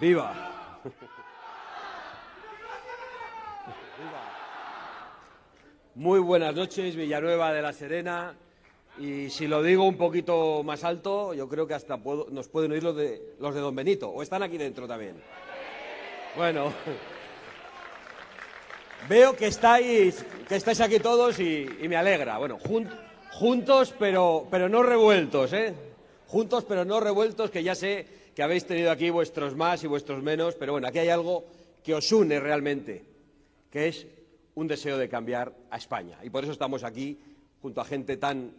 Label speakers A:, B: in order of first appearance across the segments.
A: ¡Viva! Muy buenas noches, Villanueva de la Serena. Y si lo digo un poquito más alto, yo creo que hasta nos pueden oír los de Don Benito. ¿O están aquí dentro también? Bueno, veo que estáis aquí todos y me alegra. Bueno, juntos pero no revueltos, ¿eh? Juntos pero no revueltos, que ya sé que habéis tenido aquí vuestros más y vuestros menos, pero bueno, aquí hay algo que os une realmente, que es un deseo de cambiar a España. Y por eso estamos aquí, junto a gente tan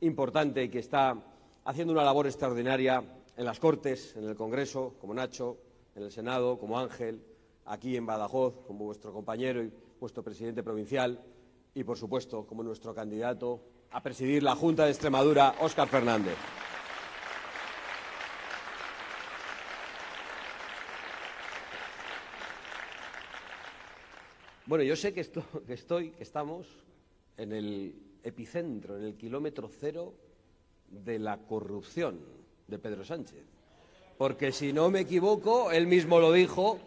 A: importante que está haciendo una labor extraordinaria en las Cortes, en el Congreso, como Nacho, en el Senado, como Ángel, aquí en Badajoz, como vuestro compañero y vuestro presidente provincial, y, por supuesto, como nuestro candidato a presidir la Junta de Extremadura, Óscar Fernández. Bueno, yo sé que estamos en el epicentro, en el kilómetro cero de la corrupción de Pedro Sánchez. Porque, si no me equivoco, él mismo lo dijo,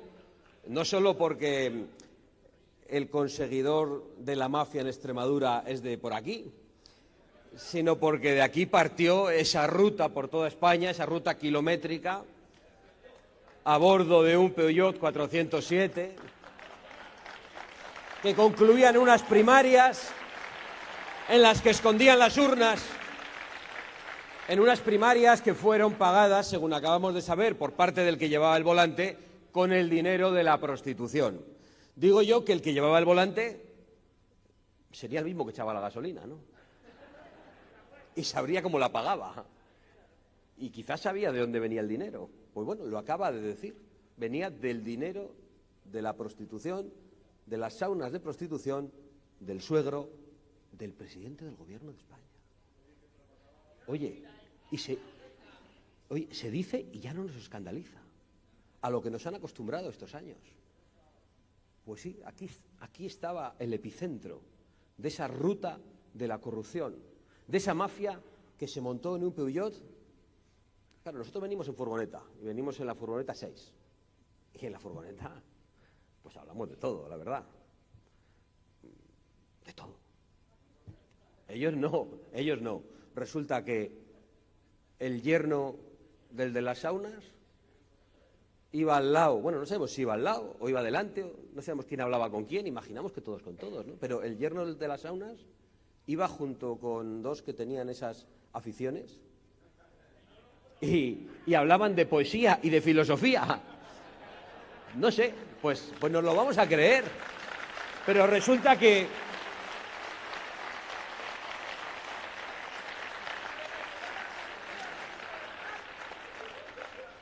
A: no solo porque el conseguidor de la mafia en Extremadura es de por aquí, sino porque de aquí partió esa ruta por toda España, esa ruta kilométrica, a bordo de un Peugeot 407, que concluían en unas primarias en las que escondían las urnas, en unas primarias que fueron pagadas, según acabamos de saber, por parte del que llevaba el volante, con el dinero de la prostitución. Digo yo que el que llevaba el volante sería el mismo que echaba la gasolina, ¿no? Y sabría cómo la pagaba. Y quizás sabía de dónde venía el dinero. Pues bueno, lo acaba de decir. Venía del dinero de la prostitución, de las saunas de prostitución, del suegro del presidente del Gobierno de España. Oye, se dice y ya no nos escandaliza, a lo que nos han acostumbrado estos años. Pues sí, aquí estaba el epicentro de esa ruta de la corrupción, de esa mafia que se montó en un Peugeot. Claro, nosotros venimos en furgoneta, y venimos en la furgoneta 6. Y en la furgoneta, pues hablamos de todo, la verdad. De todo. Ellos no. Resulta que el yerno del de las saunas iba al lado, bueno, no sabemos si iba al lado o iba adelante, no sabemos quién hablaba con quién, imaginamos que todos con todos, ¿no? Pero el yerno del de las saunas iba junto con dos que tenían esas aficiones y hablaban de poesía y de filosofía. No sé, pues nos lo vamos a creer, pero resulta que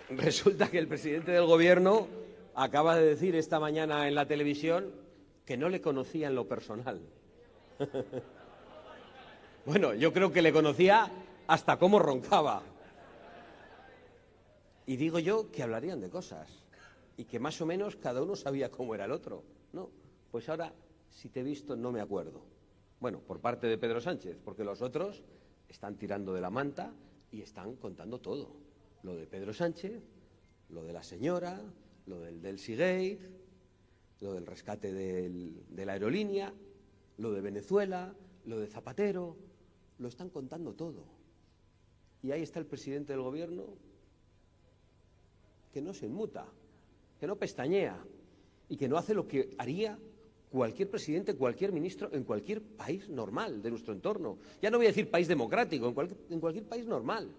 A: el presidente del Gobierno acaba de decir esta mañana en la televisión que no le conocía en lo personal. Bueno, yo creo que le conocía hasta cómo roncaba. Y digo yo que hablarían de cosas y que más o menos cada uno sabía cómo era el otro. No, pues ahora, si te he visto, no me acuerdo. Bueno, por parte de Pedro Sánchez, porque los otros están tirando de la manta y están contando todo. Lo de Pedro Sánchez, lo de la señora, lo del Delsigate, lo del rescate de la aerolínea, lo de Venezuela, lo de Zapatero, lo están contando todo. Y ahí está el presidente del Gobierno que no se inmuta, que no pestañea y que no hace lo que haría cualquier presidente, cualquier ministro en cualquier país normal de nuestro entorno. Ya no voy a decir país democrático, en cualquier país normal.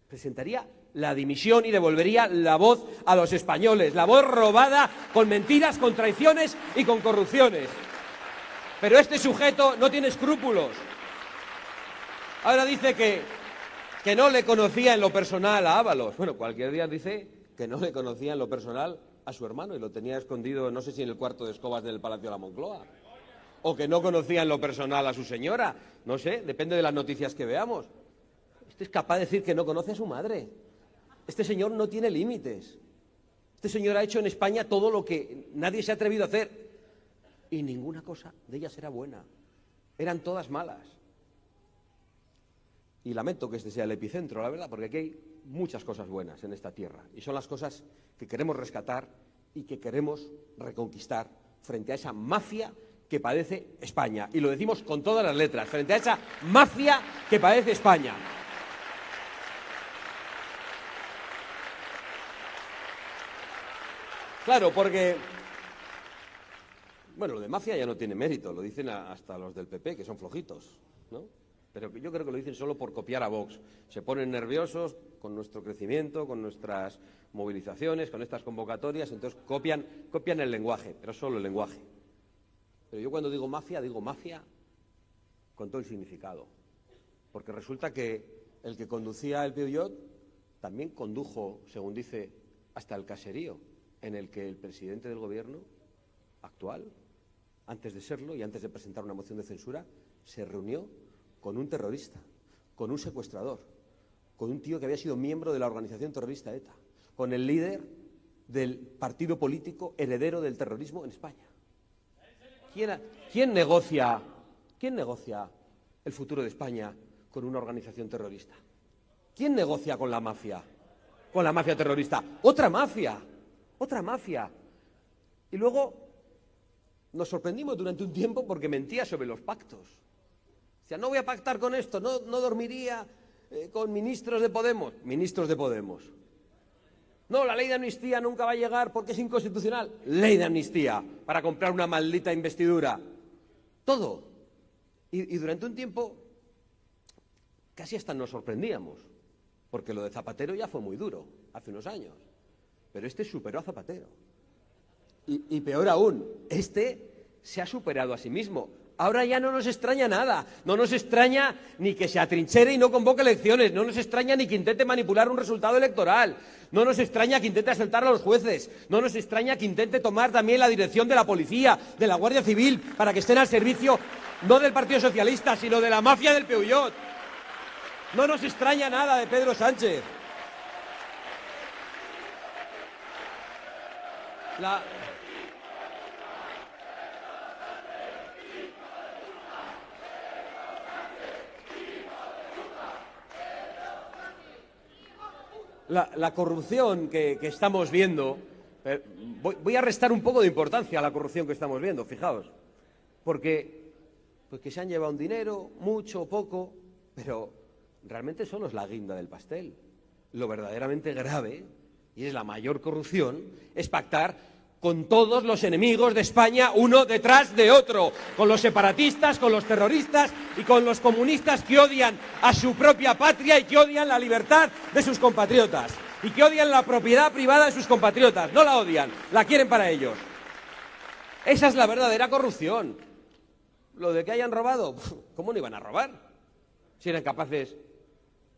A: Presentaría la dimisión y devolvería la voz a los españoles, la voz robada con mentiras, con traiciones y con corrupciones. Pero este sujeto no tiene escrúpulos. Ahora dice que no le conocía en lo personal a Ábalos. Bueno, cualquier día dice que no le conocía en lo personal a su hermano y lo tenía escondido, no sé si en el cuarto de escobas del Palacio de la Moncloa. O que no conocía en lo personal a su señora. No sé, depende de las noticias que veamos. Este es capaz de decir que no conoce a su madre. Este señor no tiene límites. Este señor ha hecho en España todo lo que nadie se ha atrevido a hacer. Y ninguna cosa de ellas era buena. Eran todas malas. Y lamento que este sea el epicentro, la verdad, porque aquí hay muchas cosas buenas en esta tierra y son las cosas que queremos rescatar y que queremos reconquistar frente a esa mafia que padece España. Y lo decimos con todas las letras, frente a esa mafia que padece España. Claro, porque, bueno, lo de mafia ya no tiene mérito, lo dicen hasta los del PP, que son flojitos, ¿no? Pero yo creo que lo dicen solo por copiar a Vox. Se ponen nerviosos con nuestro crecimiento, con nuestras movilizaciones, con estas convocatorias, entonces copian el lenguaje, pero solo el lenguaje. Pero yo cuando digo mafia con todo el significado. Porque resulta que el que conducía el Peugeot también condujo, según dice, hasta el caserío en el que el presidente del gobierno actual, antes de serlo y antes de presentar una moción de censura, se reunió con un terrorista, con un secuestrador, con un tío que había sido miembro de la organización terrorista ETA, con el líder del partido político heredero del terrorismo en España. ¿Quién negocia el futuro de España con una organización terrorista? ¿Quién negocia con la mafia? Con la mafia terrorista. ¡Otra mafia! ¡Otra mafia! Y luego nos sorprendimos durante un tiempo porque mentía sobre los pactos. O sea, no voy a pactar con esto, no dormiría con ministros de Podemos. Ministros de Podemos. No, la ley de amnistía nunca va a llegar porque es inconstitucional. Ley de amnistía para comprar una maldita investidura. Todo. Y durante un tiempo casi hasta nos sorprendíamos, porque lo de Zapatero ya fue muy duro, hace unos años. Pero este superó a Zapatero. Y peor aún, este se ha superado a sí mismo. Ahora ya no nos extraña nada. No nos extraña ni que se atrinchera y no convoque elecciones. No nos extraña ni que intente manipular un resultado electoral. No nos extraña que intente asaltar a los jueces. No nos extraña que intente tomar también la dirección de la policía, de la Guardia Civil, para que estén al servicio no del Partido Socialista, sino de la mafia del Peugeot. No nos extraña nada de Pedro Sánchez. La corrupción que estamos viendo, voy a restar un poco de importancia a la corrupción que estamos viendo, fijaos, porque se han llevado un dinero, mucho o poco, pero realmente solo es la guinda del pastel. Lo verdaderamente grave, y es la mayor corrupción, es pactar con todos los enemigos de España, uno detrás de otro, con los separatistas, con los terroristas y con los comunistas que odian a su propia patria y que odian la libertad de sus compatriotas y que odian la propiedad privada de sus compatriotas. No la odian, la quieren para ellos. Esa es la verdadera corrupción. Lo de que hayan robado, ¿cómo no iban a robar? Si eran capaces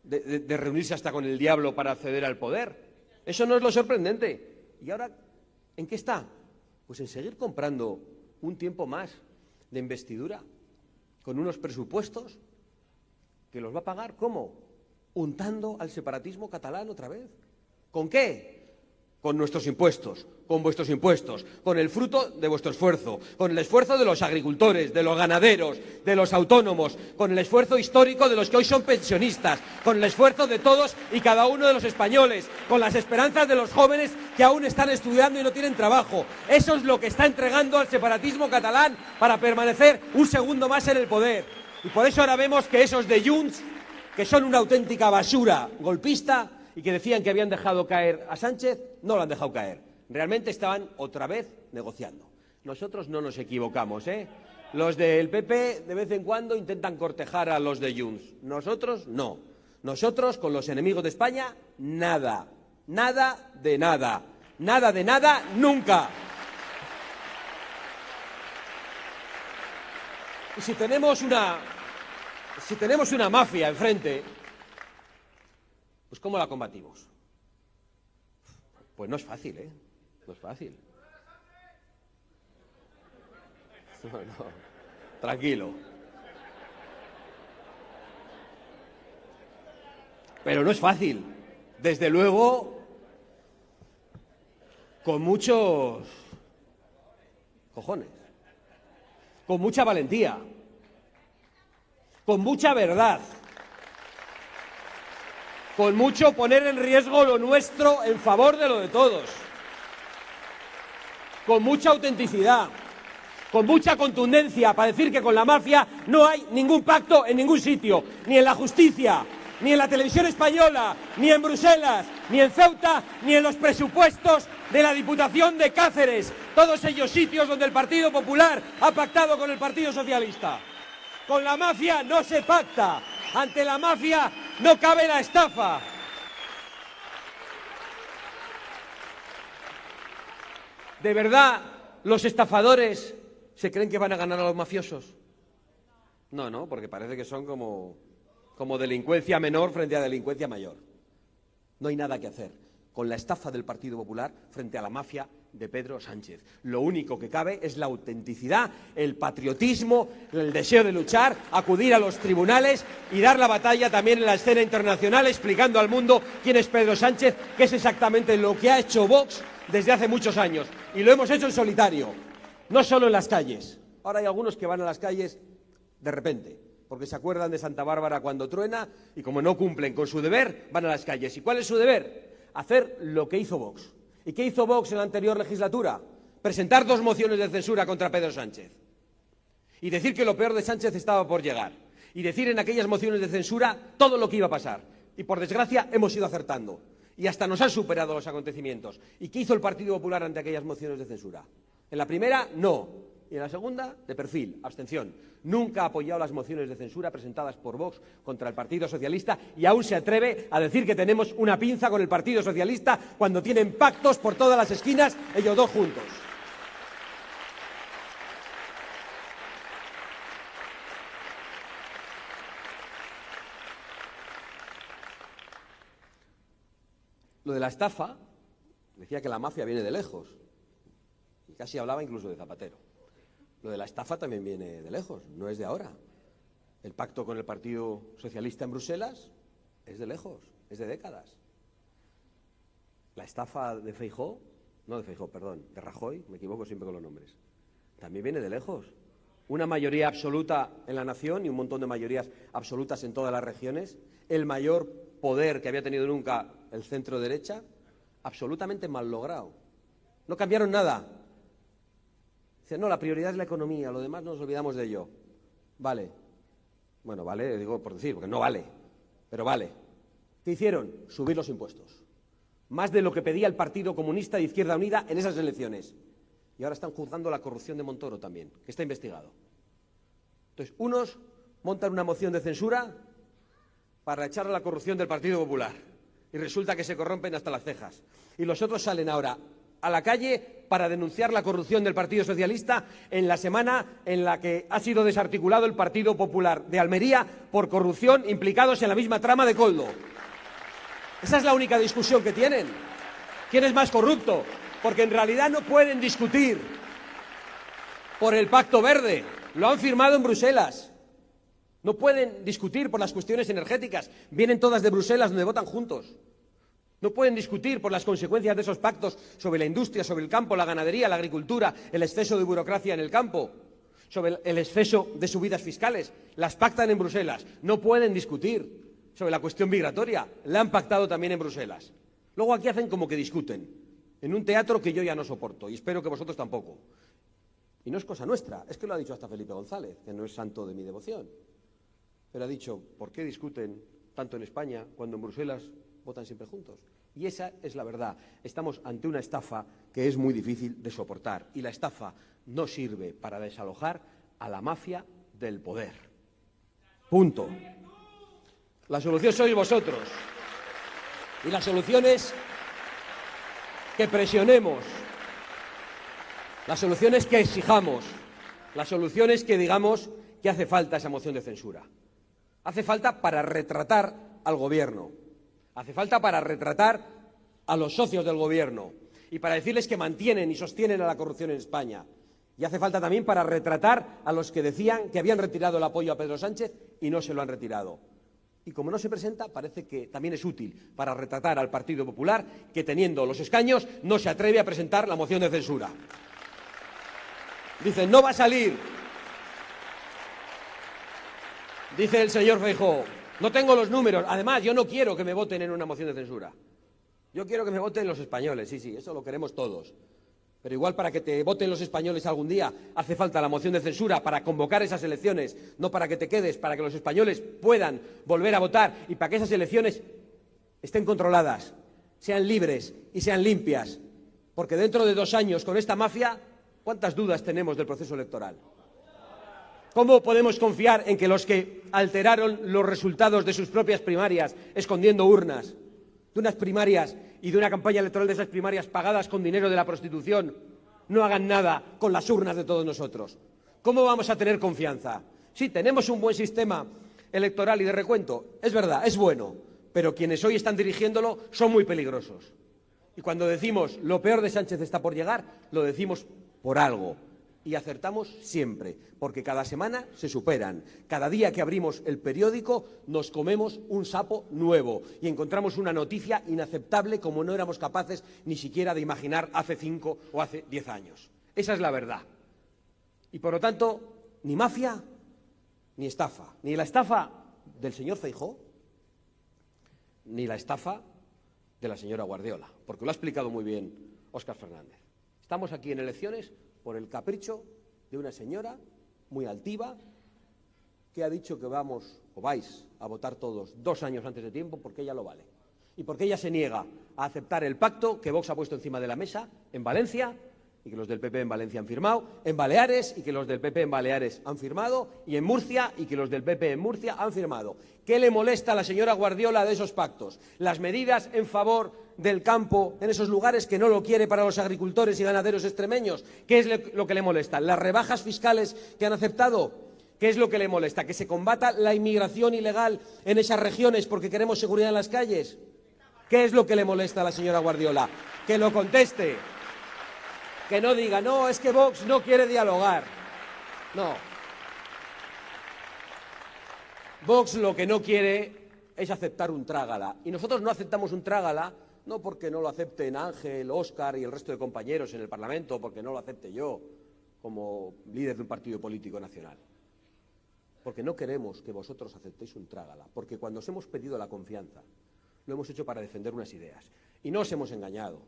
A: de reunirse hasta con el diablo para acceder al poder. Eso no es lo sorprendente. Y ahora, ¿en qué está? Pues en seguir comprando un tiempo más de investidura con unos presupuestos que los va a pagar, ¿cómo? Untando al separatismo catalán otra vez. ¿Con qué? Con nuestros impuestos, con vuestros impuestos, con el fruto de vuestro esfuerzo, con el esfuerzo de los agricultores, de los ganaderos, de los autónomos, con el esfuerzo histórico de los que hoy son pensionistas, con el esfuerzo de todos y cada uno de los españoles, con las esperanzas de los jóvenes que aún están estudiando y no tienen trabajo. Eso es lo que está entregando al separatismo catalán para permanecer un segundo más en el poder. Y por eso ahora vemos que esos de Junts, que son una auténtica basura golpista, y que decían que habían dejado caer a Sánchez, no lo han dejado caer. Realmente estaban otra vez negociando. Nosotros no nos equivocamos, ¿eh? Los del PP de vez en cuando intentan cortejar a los de Junts. Nosotros no. Nosotros con los enemigos de España, nada. Nada de nada. Nada de nada, nunca. Y si tenemos una mafia enfrente, pues ¿cómo la combatimos? Pues no es fácil, ¿eh? No es fácil. No, tranquilo. Pero no es fácil. Desde luego, con muchos cojones, con mucha valentía, con mucha verdad, con mucho poner en riesgo lo nuestro en favor de lo de todos, con mucha autenticidad, con mucha contundencia, para decir que con la mafia no hay ningún pacto en ningún sitio, ni en la justicia, ni en la televisión española, ni en Bruselas, ni en Ceuta, ni en los presupuestos de la Diputación de Cáceres, todos ellos sitios donde el Partido Popular ha pactado con el Partido Socialista. Con la mafia no se pacta, ante la mafia no cabe la estafa. ¿De verdad los estafadores se creen que van a ganar a los mafiosos? No, porque parece que son como delincuencia menor frente a delincuencia mayor. No hay nada que hacer con la estafa del Partido Popular frente a la mafia de Pedro Sánchez. Lo único que cabe es la autenticidad, el patriotismo, el deseo de luchar, acudir a los tribunales y dar la batalla también en la escena internacional, explicando al mundo quién es Pedro Sánchez, que es exactamente lo que ha hecho Vox desde hace muchos años. Y lo hemos hecho en solitario, no solo en las calles. Ahora hay algunos que van a las calles de repente, porque se acuerdan de Santa Bárbara cuando truena y como no cumplen con su deber, van a las calles. ¿Y cuál es su deber? Hacer lo que hizo Vox. ¿Y qué hizo Vox en la anterior legislatura? Presentar 2 mociones de censura contra Pedro Sánchez. Y decir que lo peor de Sánchez estaba por llegar. Y decir en aquellas mociones de censura todo lo que iba a pasar. Y por desgracia hemos ido acertando. Y hasta nos han superado los acontecimientos. ¿Y qué hizo el Partido Popular ante aquellas mociones de censura? En la primera, no. Y en la segunda, de perfil, abstención. Nunca ha apoyado las mociones de censura presentadas por Vox contra el Partido Socialista y aún se atreve a decir que tenemos una pinza con el Partido Socialista cuando tienen pactos por todas las esquinas, ellos dos juntos. Lo de la estafa, decía que la mafia viene de lejos. Y casi hablaba incluso de Zapatero. Lo de la estafa también viene de lejos, no es de ahora. El pacto con el Partido Socialista en Bruselas es de lejos, es de décadas. La estafa de Feijóo, de Rajoy, me equivoco siempre con los nombres, también viene de lejos. Una mayoría absoluta en la nación y un montón de mayorías absolutas en todas las regiones, el mayor poder que había tenido nunca el centro derecha, absolutamente mal logrado. No cambiaron nada. Dicen, no, la prioridad es la economía, lo demás nos olvidamos de ello. Vale. Bueno, vale, digo por decir, porque no vale, pero vale. ¿Qué hicieron? Subir los impuestos. Más de lo que pedía el Partido Comunista de Izquierda Unida en esas elecciones. Y ahora están juzgando la corrupción de Montoro también, que está investigado. Entonces, unos montan una moción de censura para echar a la corrupción del Partido Popular. Y resulta que se corrompen hasta las cejas. Y los otros salen ahora a la calle para denunciar la corrupción del Partido Socialista en la semana en la que ha sido desarticulado el Partido Popular de Almería por corrupción, implicados en la misma trama de Koldo. Esa es la única discusión que tienen. ¿Quién es más corrupto? Porque en realidad no pueden discutir por el Pacto Verde. Lo han firmado en Bruselas. No pueden discutir por las cuestiones energéticas. Vienen todas de Bruselas donde votan juntos. No pueden discutir por las consecuencias de esos pactos sobre la industria, sobre el campo, la ganadería, la agricultura, el exceso de burocracia en el campo, sobre el exceso de subidas fiscales. Las pactan en Bruselas. No pueden discutir sobre la cuestión migratoria. La han pactado también en Bruselas. Luego aquí hacen como que discuten, en un teatro que yo ya no soporto y espero que vosotros tampoco. Y no es cosa nuestra, es que lo ha dicho hasta Felipe González, que no es santo de mi devoción. Pero ha dicho, ¿por qué discuten tanto en España cuando en Bruselas votan siempre juntos? Y esa es la verdad. Estamos ante una estafa que es muy difícil de soportar. Y la estafa no sirve para desalojar a la mafia del poder. Punto. La solución sois vosotros. Y la solución es que presionemos. La solución es que exijamos. La solución es que digamos que hace falta esa moción de censura. Hace falta para retratar al Gobierno. Hace falta para retratar a los socios del Gobierno y para decirles que mantienen y sostienen a la corrupción en España. Y hace falta también para retratar a los que decían que habían retirado el apoyo a Pedro Sánchez y no se lo han retirado. Y como no se presenta, parece que también es útil para retratar al Partido Popular, que teniendo los escaños no se atreve a presentar la moción de censura. Dicen, no va a salir. Dice el señor Feijóo, No tengo los números. Además, yo no quiero que me voten en una moción de censura. Yo quiero que me voten los españoles, sí, eso lo queremos todos. Pero igual para que te voten los españoles algún día hace falta la moción de censura para convocar esas elecciones, no para que te quedes, para que los españoles puedan volver a votar y para que esas elecciones estén controladas, sean libres y sean limpias. Porque dentro de 2 años, con esta mafia, ¿cuántas dudas tenemos del proceso electoral? ¿Cómo podemos confiar en que los que alteraron los resultados de sus propias primarias, escondiendo urnas, de unas primarias y de una campaña electoral de esas primarias pagadas con dinero de la prostitución, no hagan nada con las urnas de todos nosotros? ¿Cómo vamos a tener confianza? Sí, tenemos un buen sistema electoral y de recuento, es verdad, es bueno, pero quienes hoy están dirigiéndolo son muy peligrosos. Y cuando decimos lo peor de Sánchez está por llegar, lo decimos por algo. Y acertamos siempre, porque cada semana se superan. Cada día que abrimos el periódico nos comemos un sapo nuevo y encontramos una noticia inaceptable como no éramos capaces ni siquiera de imaginar hace 5 o hace 10 años. Esa es la verdad. Y por lo tanto, ni mafia ni estafa. Ni la estafa del señor Feijóo, ni la estafa de la señora Guardiola, porque lo ha explicado muy bien Óscar Fernández. Estamos aquí en elecciones por el capricho de una señora muy altiva que ha dicho que vamos o vais a votar todos 2 años antes de tiempo porque ella lo vale. Y porque ella se niega a aceptar el pacto que Vox ha puesto encima de la mesa en Valencia y que los del PP en Valencia han firmado, en Baleares y que los del PP en Baleares han firmado y en Murcia y que los del PP en Murcia han firmado. ¿Qué le molesta a la señora Guardiola de esos pactos? Las medidas en favor del campo en esos lugares que no lo quiere para los agricultores y ganaderos extremeños. ¿Qué es lo que le molesta? ¿Las rebajas fiscales que han aceptado? ¿Qué es lo que le molesta? ¿Que se combata la inmigración ilegal en esas regiones porque queremos seguridad en las calles? ¿Qué es lo que le molesta a la señora Guardiola? Que lo conteste. Que no diga, no, es que Vox no quiere dialogar. No. Vox lo que no quiere es aceptar un trágala. Y nosotros no aceptamos un trágala, no porque no lo acepten Ángel, Óscar y el resto de compañeros en el Parlamento, porque no lo acepte yo como líder de un partido político nacional. Porque no queremos que vosotros aceptéis un trágala. Porque cuando os hemos pedido la confianza, lo hemos hecho para defender unas ideas. Y no os hemos engañado.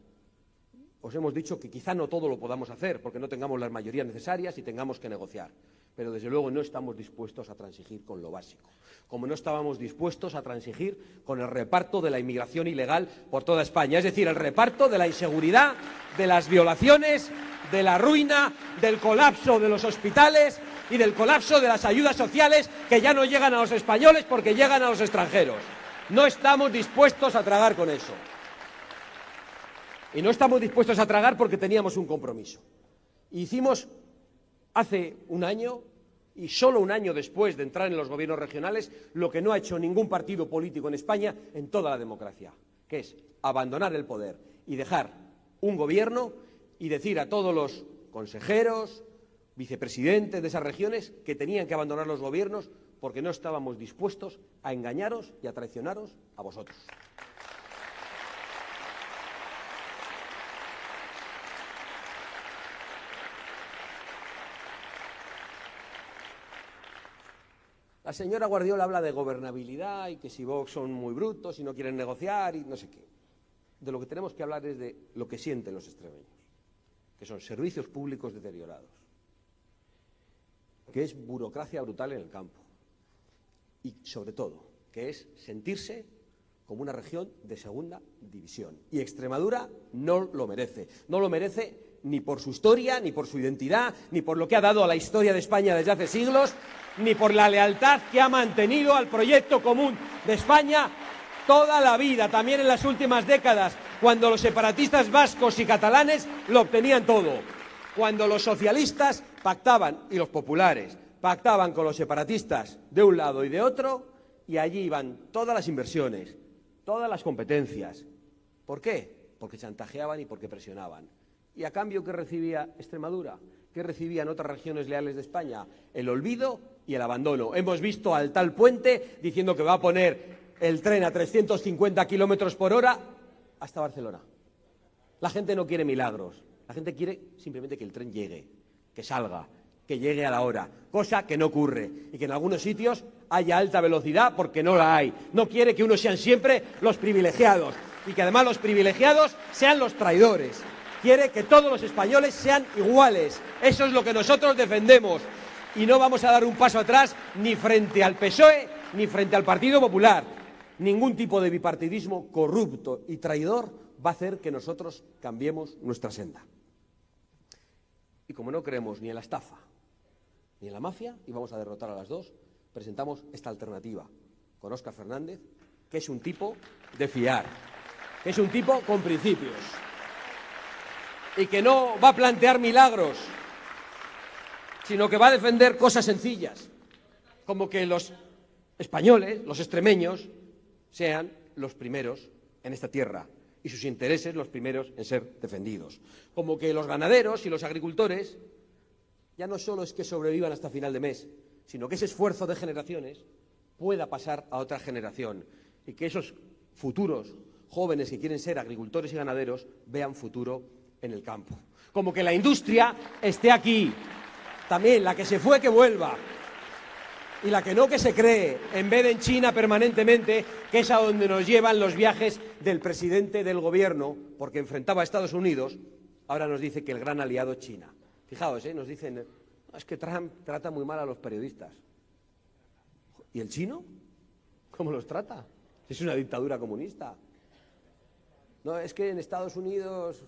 A: Os hemos dicho que quizá no todo lo podamos hacer porque no tengamos las mayorías necesarias y tengamos que negociar. Pero desde luego no estamos dispuestos a transigir con lo básico. Como no estábamos dispuestos a transigir con el reparto de la inmigración ilegal por toda España. Es decir, el reparto de la inseguridad, de las violaciones, de la ruina, del colapso de los hospitales y del colapso de las ayudas sociales que ya no llegan a los españoles porque llegan a los extranjeros. No estamos dispuestos a tragar con eso. Y no estamos dispuestos a tragar porque teníamos un compromiso. Hicimos hace un año, y solo un año después de entrar en los gobiernos regionales, lo que no ha hecho ningún partido político en España en toda la democracia, que es abandonar el poder y dejar un gobierno y decir a todos los consejeros, vicepresidentes de esas regiones que tenían que abandonar los gobiernos porque no estábamos dispuestos a engañaros y a traicionaros a vosotros. La señora Guardiola habla de gobernabilidad y que si Vox son muy brutos y no quieren negociar y no sé qué. De lo que tenemos que hablar es de lo que sienten los extremeños, que son servicios públicos deteriorados, que es burocracia brutal en el campo y, sobre todo, que es sentirse como una región de segunda división. Y Extremadura no lo merece. No lo merece ni por su historia, ni por su identidad, ni por lo que ha dado a la historia de España desde hace siglos, ni por la lealtad que ha mantenido al proyecto común de España toda la vida, también en las últimas décadas, cuando los separatistas vascos y catalanes lo obtenían todo, cuando los socialistas pactaban, y los populares, pactaban con los separatistas de un lado y de otro, y allí iban todas las inversiones, todas las competencias. ¿Por qué? Porque chantajeaban y porque presionaban. ¿Y a cambio qué recibía Extremadura? ¿Qué recibían otras regiones leales de España? El olvido y el abandono. Hemos visto al tal Puente diciendo que va a poner el tren a 350 kilómetros por hora hasta Barcelona. La gente no quiere milagros. La gente quiere simplemente que el tren llegue, que salga, que llegue a la hora, cosa que no ocurre, y que en algunos sitios haya alta velocidad porque no la hay. No quiere que unos sean siempre los privilegiados y que además los privilegiados sean los traidores. Quiere que todos los españoles sean iguales. Eso es lo que nosotros defendemos y no vamos a dar un paso atrás ni frente al PSOE ni frente al Partido Popular. Ningún tipo de bipartidismo corrupto y traidor va a hacer que nosotros cambiemos nuestra senda. Y como no creemos ni en la estafa ni en la mafia, y vamos a derrotar a las dos, presentamos esta alternativa con Óscar Fernández, que es un tipo de fiar, que es un tipo con principios y que no va a plantear milagros, sino que va a defender cosas sencillas, como que los españoles, los extremeños, sean los primeros en esta tierra y sus intereses los primeros en ser defendidos. Como que los ganaderos y los agricultores ya no solo es que sobrevivan hasta final de mes, sino que ese esfuerzo de generaciones pueda pasar a otra generación y que esos futuros jóvenes que quieren ser agricultores y ganaderos vean futuro en el campo. Como que la industria esté aquí, también la que se fue que vuelva, y la que no que se cree, en vez de en China permanentemente, que es a donde nos llevan los viajes del presidente del gobierno, porque enfrentaba a Estados Unidos, ahora nos dice que el gran aliado es China. Fijaos, nos dicen, es que Trump trata muy mal a los periodistas. ¿Y el chino? ¿Cómo los trata? Es una dictadura comunista. No, es que en Estados Unidos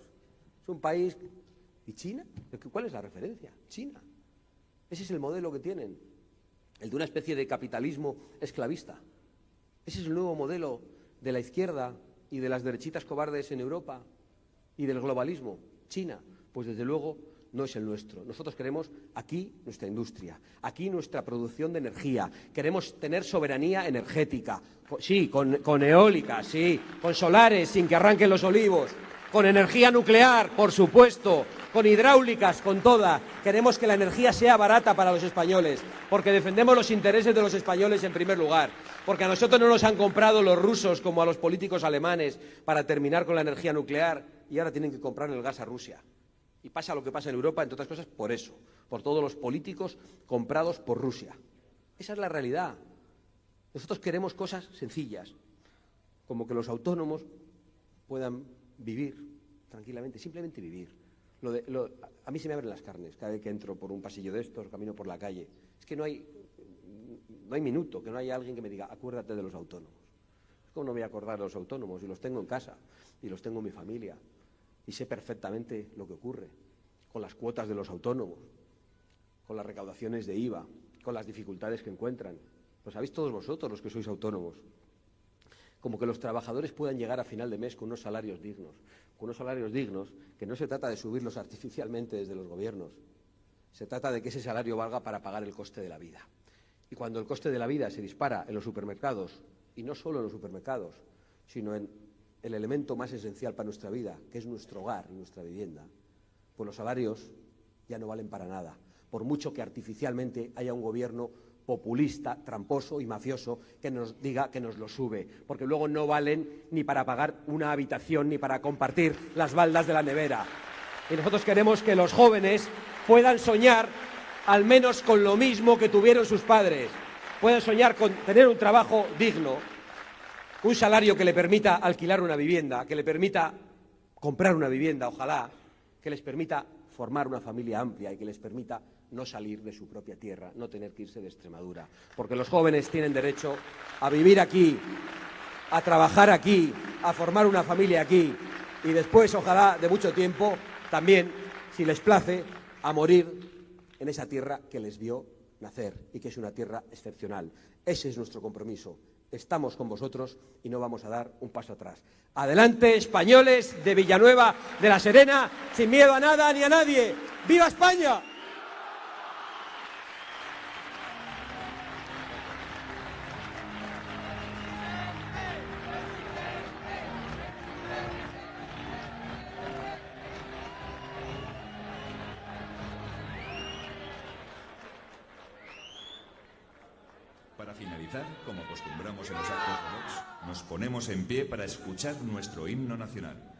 A: es un país... ¿Y China? ¿Cuál es la referencia? China. Ese es el modelo que tienen. El de una especie de capitalismo esclavista. Ese es el nuevo modelo de la izquierda y de las derechitas cobardes en Europa y del globalismo. China, pues desde luego no es el nuestro. Nosotros queremos aquí nuestra industria, aquí nuestra producción de energía. Queremos tener soberanía energética, sí, con eólicas, sí, con solares sin que arranquen los olivos, con energía nuclear, por supuesto, con hidráulicas, con toda. Queremos que la energía sea barata para los españoles, porque defendemos los intereses de los españoles en primer lugar, porque a nosotros no nos han comprado los rusos como a los políticos alemanes para terminar con la energía nuclear y ahora tienen que comprar el gas a Rusia. Y pasa lo que pasa en Europa, entre otras cosas, por eso, por todos los políticos comprados por Rusia. Esa es la realidad. Nosotros queremos cosas sencillas, como que los autónomos puedan vivir tranquilamente, simplemente vivir. A mí se me abren las carnes cada vez que entro por un pasillo de estos, camino por la calle. Es que no hay minuto que no haya alguien que me diga, acuérdate de los autónomos. ¿Cómo no me voy a acordar de los autónomos? Y los tengo en casa, y los tengo en mi familia. Y sé perfectamente lo que ocurre con las cuotas de los autónomos, con las recaudaciones de IVA, con las dificultades que encuentran. Lo sabéis todos vosotros, los que sois autónomos. Como que los trabajadores puedan llegar a final de mes con unos salarios dignos. Con unos salarios dignos que no se trata de subirlos artificialmente desde los gobiernos. Se trata de que ese salario valga para pagar el coste de la vida. Y cuando el coste de la vida se dispara en los supermercados, y no solo en los supermercados, sino en el elemento más esencial para nuestra vida, que es nuestro hogar y nuestra vivienda, pues los salarios ya no valen para nada, por mucho que artificialmente haya un gobierno populista, tramposo y mafioso que nos diga que nos lo sube, porque luego no valen ni para pagar una habitación ni para compartir las baldas de la nevera. Y nosotros queremos que los jóvenes puedan soñar al menos con lo mismo que tuvieron sus padres, puedan soñar con tener un trabajo digno, un salario que le permita alquilar una vivienda, que le permita comprar una vivienda, ojalá, que les permita formar una familia amplia y que les permita no salir de su propia tierra, no tener que irse de Extremadura. Porque los jóvenes tienen derecho a vivir aquí, a trabajar aquí, a formar una familia aquí y después, ojalá, de mucho tiempo, también, si les place, a morir en esa tierra que les vio nacer y que es una tierra excepcional. Ese es nuestro compromiso. Estamos con vosotros y no vamos a dar un paso atrás. Adelante, españoles de Villanueva de la Serena, sin miedo a nada ni a nadie. ¡Viva España!
B: Para finalizar, como acostumbramos en los actos de Vox, nos ponemos en pie para escuchar nuestro himno nacional.